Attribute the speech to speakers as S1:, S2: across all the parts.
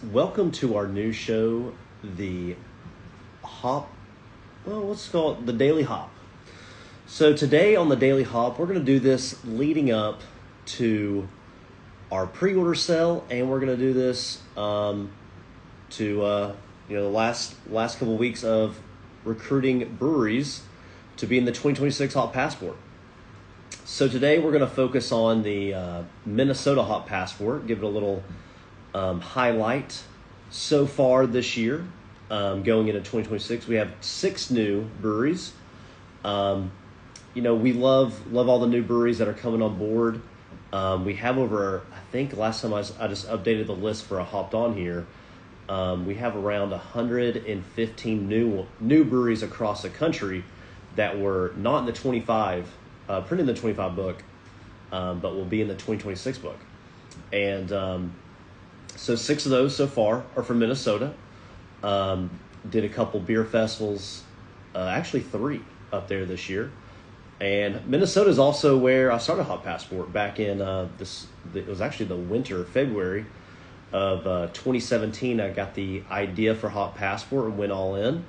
S1: Welcome to our new show, the Hop, well, let's call it the Daily Hop. So today on the Daily Hop, we're going to do this leading up to our pre-order sale, and we're going to do this the last couple of weeks of recruiting breweries to be in the 2026 Hop Passport. So today we're going to focus on the Minnesota Hop Passport, give it a little highlight so far this year. Going into 2026, we have 6 new breweries. We love all the new breweries that are coming on board. We have over, I think last time I just updated the list for a Hopped On here. We have around 115 new breweries across the country that were not in the 25, printed in the 25 book, but will be in the 2026 book. And so 6 of those so far are from Minnesota. Did a couple beer festivals, actually 3 up there this year. And Minnesota is also where I started Hop Passport back in it was actually the winter, February of 2017. I got the idea for Hop Passport and went all in.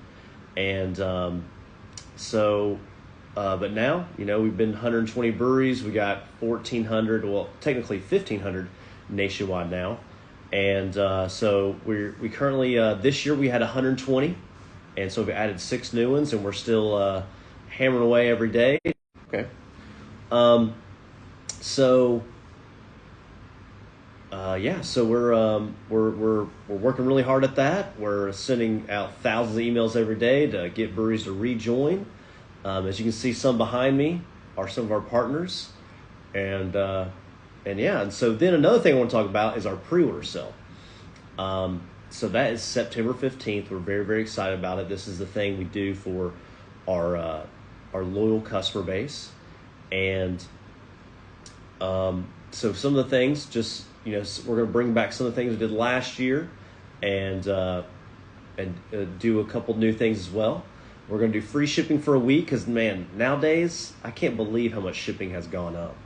S1: And but now, we've been 120 breweries. We got 1,400, well, technically 1,500 nationwide now. And so we currently, this year we had 120. And so we've added 6 new ones, and we're still hammering away every day. Okay. So we're working really hard at that. We're sending out thousands of emails every day to get breweries to rejoin. As you can see, some behind me are some of our partners, and so then another thing I want to talk about is our pre-order sale. So that is September 15th. We're very, very excited about it. This is the thing we do for our loyal customer base, and so some of the things, just we're going to bring back some of the things we did last year, and do a couple new things as well. We're going to do free shipping for a week because, man, nowadays I can't believe how much shipping has gone up.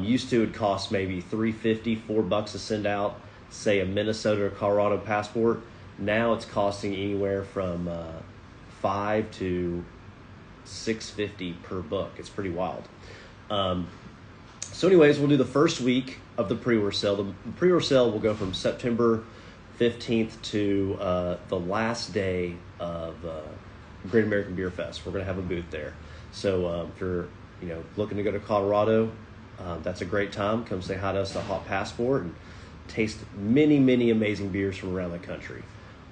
S1: Used to, it cost maybe $3.50, $4 to send out, say, a Minnesota or Colorado passport. Now it's costing anywhere from $5 to $6.50 per book. It's pretty wild. So anyways, we'll do the first week of the pre-order sale. The pre-order sale will go from September 15th to the last day of Great American Beer Fest. We're going to have a booth there. So if you're looking to go to Colorado, that's a great time. Come say hi to us at Hop Passport and taste many, many amazing beers from around the country.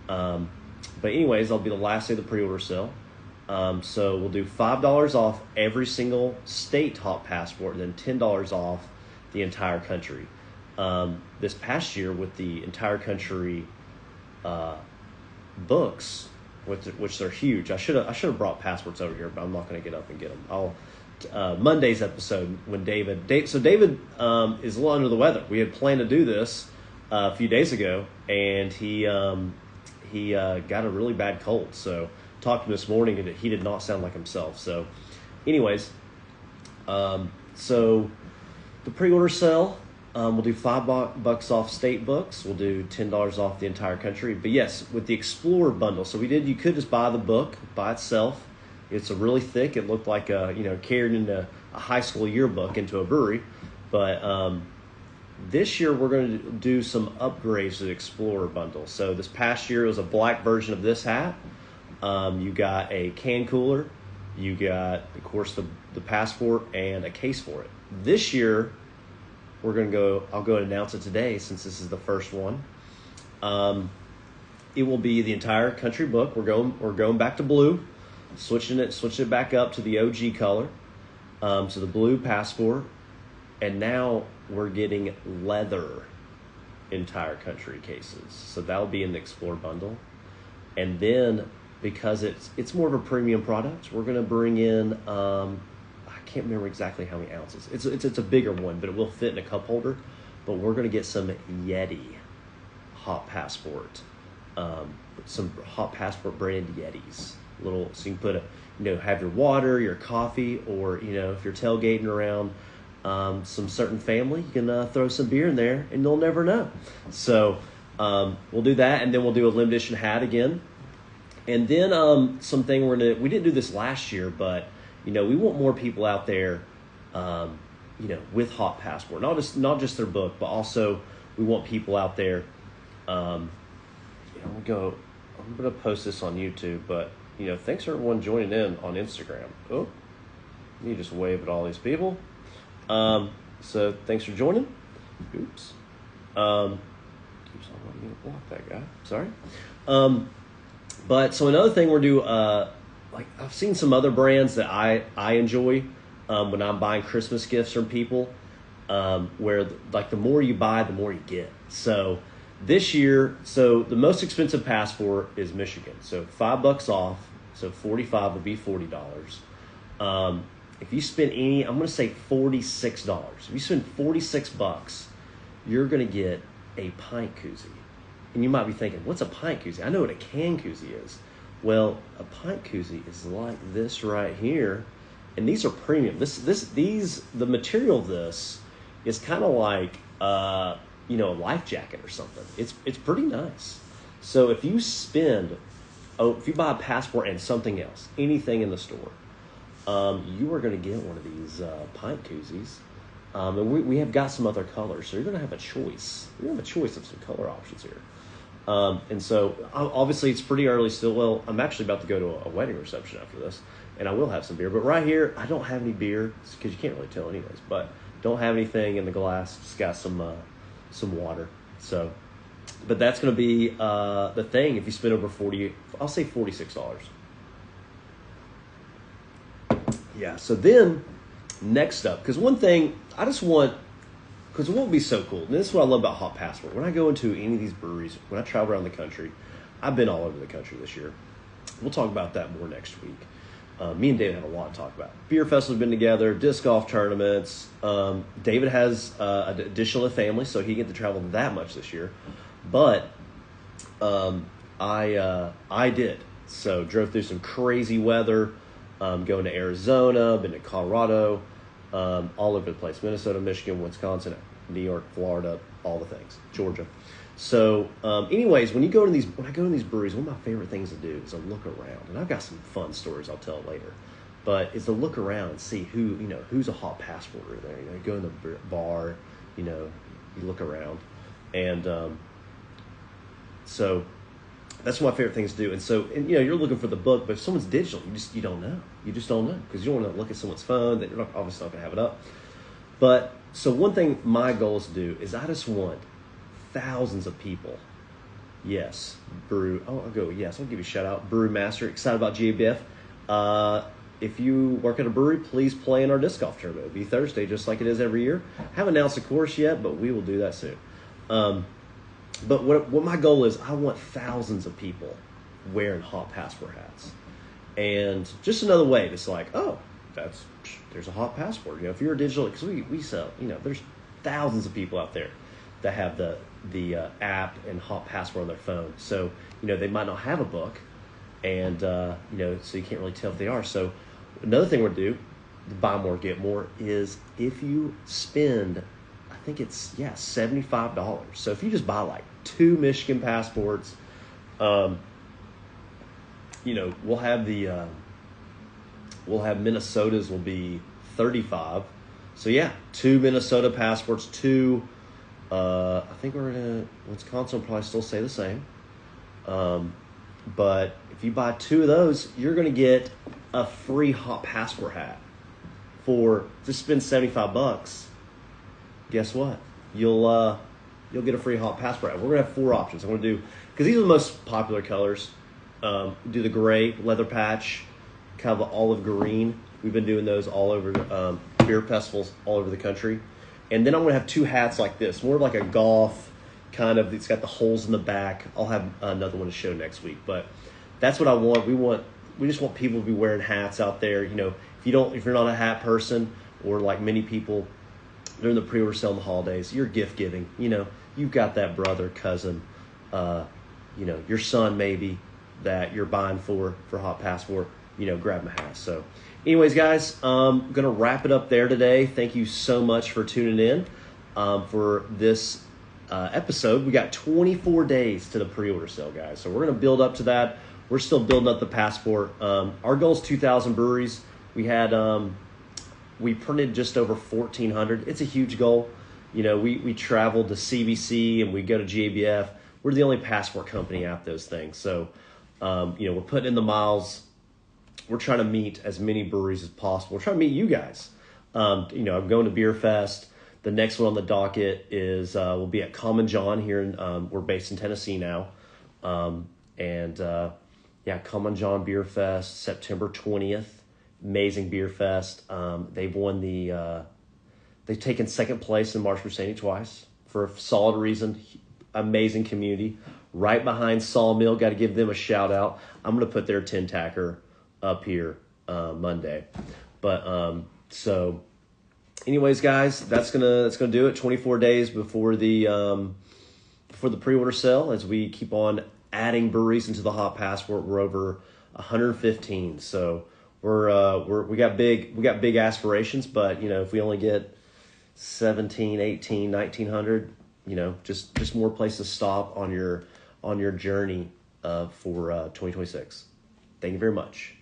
S1: But anyways, that'll be the last day of the pre-order sale. So we'll do $5 off every single state Hop Passport, and then $10 off the entire country. This past year with the entire country books, which they're huge. I should have brought passports over here, but I'm not going to get up and get them. Monday's episode when David is a little under the weather. We had planned to do this a few days ago, and he got a really bad cold. So talked to him this morning, and he did not sound like himself. So anyways, so the pre-order sale, we'll do $5 off state books. We'll do $10 off the entire country. But yes, with the Explorer bundle. So you could just buy the book by itself. It's a really thick. It looked like carried into a high school yearbook into a brewery. But this year we're going to do some upgrades to the Explorer bundle. So this past year it was a black version of this hat. You got a can cooler. You got, of course, the passport and a case for it. This year we're going to go. I'll go and announce it today since this is the first one. It will be the entire country book. We're going back to blue. Switching it back up to the OG color, so the blue passport, and now we're getting leather entire country cases. So that'll be in the Explorer bundle, and then because it's more of a premium product, we're gonna bring in I can't remember exactly how many ounces. It's a bigger one, but it will fit in a cup holder. But we're gonna get some Yeti Hop Passport, some Hop Passport branded Yetis. So you can put have your water, your coffee, or if you're tailgating around some certain family, you can throw some beer in there, and you'll never know. So We'll do that, and then we'll do a limited edition hat again. And then something we didn't do this last year, but we want more people out there, with Hop Passport. Not just their book, but also we want people out there. I'm gonna post this on YouTube, but thanks for everyone joining in on Instagram. Oh, you just wave at all these people. So thanks for joining. Oops. I want to block that guy. Sorry. But so another thing we're doing, I've seen some other brands that I enjoy when I'm buying Christmas gifts from people, where the more you buy, the more you get. So this year, the most expensive passport is Michigan. So $5 off. So 45 would be $40. If you spend I'm going to say $46. If you spend $46, you're going to get a pint koozie. And you might be thinking, what's a pint koozie? I know what a can koozie is. Well, a pint koozie is like this right here. And these are premium. The material of this is kind of like, a life jacket or something. It's pretty nice. So if you buy a passport and something else, anything in the store, you are going to get one of these pint koozies. And we have got some other colors, so you're going to have a choice. You're going to have a choice of some color options here. And so, obviously, it's pretty early still. Well, I'm actually about to go to a wedding reception after this, and I will have some beer. But right here, I don't have any beer, because you can't really tell anyways. But don't have anything in the glass. Just got some water. So, but that's going to be the thing if you spend over I'll say $46. Yeah, so then, next up, because one thing, because it won't be so cool, and this is what I love about Hop Passport. When I go into any of these breweries, when I travel around the country, I've been all over the country this year. We'll talk about that more next week. Me and David have a lot to talk about. Beer festivals been together, disc golf tournaments. David has an additional family, so he get to travel that much this year. But I did. So drove through some crazy weather, going to Arizona, been to Colorado, all over the place. Minnesota, Michigan, Wisconsin, New York, Florida, all the things. Georgia. So, anyways, when I go to these breweries, one of my favorite things to do is to look around, and I've got some fun stories I'll tell later. But it's to look around and see who's a Hop Passporter there. You go in the bar, you look around, and so that's one of my favorite things to do. And so, you're looking for the book, but if someone's digital, you don't know. You just don't know, because you don't want to look at someone's phone. That you're obviously not going to have it up. But so one thing my goal is to do is I just want thousands of people. Yes, I'll give you a shout out. Brewery Master, excited about GABF. If you work at a brewery, please play in our disc golf tournament. It'll be Thursday, just like it is every year. Haven't announced the course yet, but we will do that soon. But what my goal is, I want thousands of people wearing Hop Passport hats. And just another way, it's like, there's a Hop Passport. If you're a digital, because we sell, there's thousands of people out there that have the app and Hop Passport on their phone. So, they might not have a book, and, so you can't really tell if they are. So another thing we'll do, buy more, get more, is if you spend, I think it's, $75. So if you just buy like 2 Michigan passports, we'll have Minnesota's will be $35. So 2 Minnesota passports, 2, I think Wisconsin will probably still say the same. But if you buy 2 of those, you're going to get a free Hop Passport hat for just spend $75. Guess what? You'll get a free Hop Passport hat. We're going to have 4 options. I'm going to do, because these are the most popular colors. Do the gray leather patch, kind of olive green. We've been doing those all over beer festivals all over the country. And then I'm going to have 2 hats like this, more like a golf kind of. It's got the holes in the back. I'll have another one to show next week. But that's what I want. We just want people to be wearing hats out there. If you're not a hat person, or like many people during the pre-order sale in the holidays, you're gift giving. You've got that brother, cousin, your son maybe, that you're buying for Hop Passport, grab my hat. So anyways, guys, I'm going to wrap it up there today. Thank you so much for tuning in for this episode, we got 24 days to the pre-order sale, guys. So we're going to build up to that. We're still building up the passport. Our goal is 2,000 breweries. We printed just over 1,400. It's a huge goal. You know, we traveled to CBC and we go to GABF. We're the only passport company at those things. So, you know, we're putting in the miles. We're trying to meet as many breweries as possible. We're trying to meet you guys. You know, I'm going to Beer Fest. The next one on the docket is we'll be at Common John here. We're based in Tennessee now. Common John Beer Fest, September 20th. Amazing beer fest. They've won they've taken second place in March Mercedes twice for a solid reason. Amazing community. Right behind Sawmill. Got to give them a shout out. I'm going to put their 10-tacker up here Monday. But so anyways, guys, that's gonna do it. 24 days before the pre-order sale, as we keep on adding breweries into the Hop Passport. We're over 115. So we got big aspirations, but you know, if we only get 17, 18, 1900, you know, just more places to stop on your journey for 2026. Thank you very much.